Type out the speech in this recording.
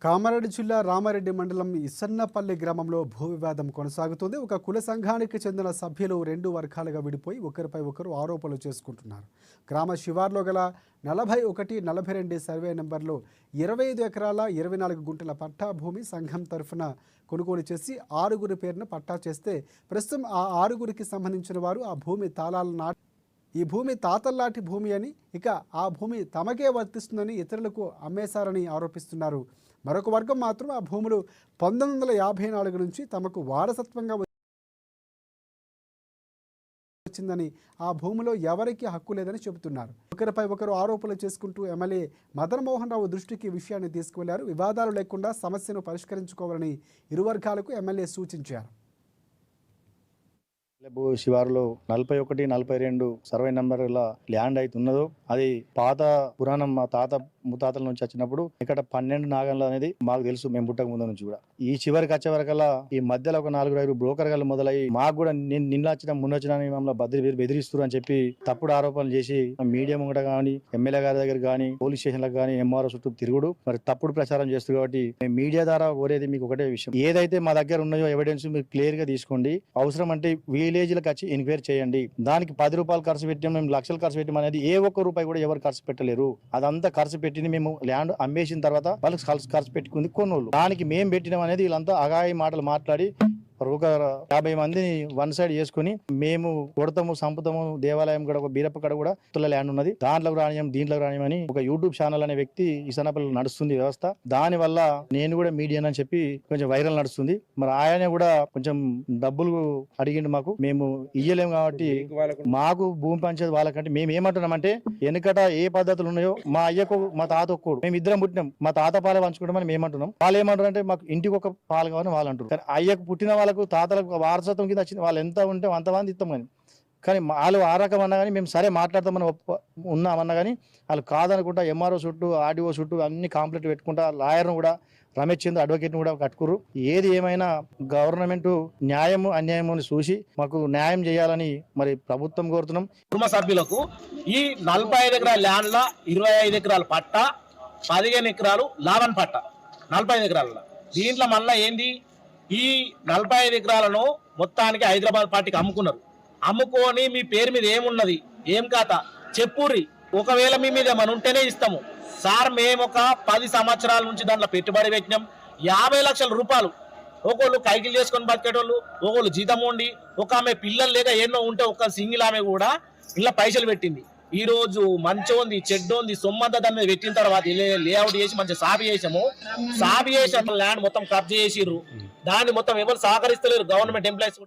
కామారెడ్డి జిల్లా రామారెడ్డి మండలం ఇసన్నపల్లి గ్రామంలో భూ వివాదం కొనసాగుతుంది. ఒక కుల సంఘానికి చెందిన సభ్యులు రెండు వర్గాలుగా విడిపోయి ఒకరిపై ఒకరు ఆరోపణలు చేసుకుంటున్నారు. గ్రామ శివార్లో గల 41, 42 సర్వే నెంబర్లో 25 ఎకరాల 24 గుంటల పట్టా భూమి సంఘం తరఫున కొనుగోలు చేసి 6గురి పేరున పట్టా చేస్తే ప్రస్తుతం ఆ 6గురికి సంబంధించిన వారు ఆ భూమి తాళాలు నాటి ఈ భూమి తాతల్లాంటి భూమి అని, ఇక ఆ భూమి తమకే వర్తిస్తుందని ఇతరులకు అమ్మేశారని ఆరోపిస్తున్నారు. మరొక వర్గం మాత్రం ఆ భూములు 1954 నుంచి తమకు వారసత్వంగా వచ్చిందని, ఆ భూమిలో ఎవరికీ హక్కు లేదని చెబుతున్నారు. ఒకరిపై ఒకరు ఆరోపణలు చేసుకుంటూ ఎమ్మెల్యే మదన్ మోహన్ రావు దృష్టికి విషయాన్ని తీసుకువెళ్లారు. వివాదాలు లేకుండా సమస్యను పరిష్కరించుకోవాలని ఇరు వర్గాలకు ఎమ్మెల్యే సూచించారు. శివారులో 41, 42 సర్వే నెంబర్ల ల్యాండ్ అయితే ఉన్నదో అది పాత పురాణం మా తాత ముతాతల నుంచి వచ్చినప్పుడు ఇక్కడ 12 నాగన్లు అనేది మాకు తెలుసు, మేము పుట్టక ముందు నుంచి కూడా. ఈ చివరికి వచ్చే వరకల్లా ఈ మధ్యలో ఒక 4-5 బ్రోకర్ గలు మొదలయ్యి మాకు కూడా నిన్న వచ్చిన మున్న వచ్చిన మమ్మల్ని బెదిరిస్తారు అని చెప్పి తప్పుడు ఆరోపణలు చేసి మీడియా ముంగట కానీ ఎమ్మెల్యే గారి దగ్గర కానీ పోలీస్ స్టేషన్లకు కానీ ఎంఆర్ఓ చుట్టూ తిరుగుడు మరి తప్పుడు ప్రచారం చేస్తారు. కాబట్టి మేము మీడియా ద్వారా కోరేది మీకు ఒకటే విషయం, ఏదైతే మా దగ్గర ఉన్నాయో ఎవిడెన్స్ మీరు క్లియర్ గా తీసుకోండి. అవసరం అంటే విలేజ్లకు వచ్చి ఎంక్వైరీ చేయండి. దానికి 10 రూపాయలు ఖర్చు పెట్టాం, మేము లక్షలు ఖర్చు పెట్టాం అనేది ఏ ఒక్క రూపాయి కూడా ఎవరు ఖర్చు పెట్టలేరు. అదంతా ఖర్చు పెట్టింది మేము ల్యాండ్ అమ్మేసిన తర్వాత వాళ్ళకి ఖర్చు పెట్టుకుంది కొన్నోళ్ళు. దానికి మేము పెట్టినాం అనేది వీళ్ళంతా అగాయి మాటలు మాట్లాడి ఒక 50 మందిని వన్ సైడ్ చేసుకుని మేము కొడతాము సంపుతాము. దేవాలయం కూడా ఒక బీరప్ప కడ కూడా తుల ల్యాండ్ ఉన్నది, దాంట్లోకి రానియం దీంట్లోకి రానియమని ఒక యూట్యూబ్ ఛానల్ అనే వ్యక్తి ఇసన్నపల్లి నడుస్తుంది వ్యవస్థ. దాని వల్ల నేను కూడా మీడియా అని చెప్పి కొంచెం వైరల్ నడుస్తుంది. మరి ఆయన కూడా కొంచెం డబ్బులు అడిగిండు మాకు, మేము ఇయ్యలేము కాబట్టి మాకు భూమి పంచేది వాళ్ళకంటే మేము ఏమంటున్నామంటే వెనుకట ఏ పద్ధతులు ఉన్నాయో మా అయ్యకు మా తాత ఒక్కడు మేము ఇద్దరం పుట్టినాం, మా తాత పాలే పంచుకుంటామని మేము అంటున్నాం. వాళ్ళు ఏమంటారు అంటే మాకు ఇంటికి ఒక పాలు కావాలని వాళ్ళు అంటారు. కానీ అయ్యకు పుట్టిన వాళ్ళకు తాతలకు వారసత్వం కింద వచ్చింది, వాళ్ళు ఎంత ఉంటే అంతమంది ఇస్తాం. కానీ వాళ్ళు ఆ రకం అన్నా కానీ మేము సరే మాట్లాడతామని ఉన్నామన్నా కానీ వాళ్ళు కాదనుకుంటా ఎంఆర్ఓ చుట్టూ ఆర్డీఓ చుట్టూ అన్ని కాంప్లైంట్ పెట్టుకుంటా లాయర్ను కూడా రమేష్ చంద్ర అడ్వకేట్ని కూడా కట్టుకురు. ఏది ఏమైనా గవర్నమెంట్ న్యాయము అన్యాయము చూసి మాకు న్యాయం చేయాలని మరి ప్రభుత్వం కోరుతున్నాం. కుటుంబ సభ్యులకు ఈ 45 ఎకరాల ల్యాండ్ల 25 ఎకరాల పట్ట, 15 ఎకరాలు లాభన్ పట్ట 45 ఎకరాల. దీంట్లో మళ్ళీ ఏంది, ఈ 45 ఎకరాలను మొత్తానికి హైదరాబాద్ పార్టీకి అమ్ముకున్నారు. అమ్ముకొని మీ పేరు మీద ఏమున్నది ఏం కాత చెప్పుర్రి, ఒకవేళ మీ మీద ఏమైనా ఉంటేనే ఇస్తాము సార్. మేము ఒక 10 సంవత్సరాల నుంచి దాంట్లో పెట్టుబడి పెట్టినాం. 50 లక్షల రూపాయలు ఒకళ్ళు కైకిలు చేసుకొని బతికేటోళ్ళు, ఒకళ్ళు జీతం ఉండి, ఒక ఆమె పిల్లలు లేక ఎన్నో ఉంటే ఒక సింగిల్ ఆమె కూడా ఇలా పైసలు పెట్టింది. ఈ రోజు మంచి ఉంది చెడ్డు ఉంది సొమ్మంతా దాని మీద పెట్టిన తర్వాత లేఅవుట్ చేసి మంచిగా సాపి చేసాము. సాపి చేసి ల్యాండ్ మొత్తం కబ్జా చేసిర్రు. దాన్ని మొత్తం ఎవరు సహకరిస్తలేరు, గవర్నమెంట్ ఎంప్లాయీస్.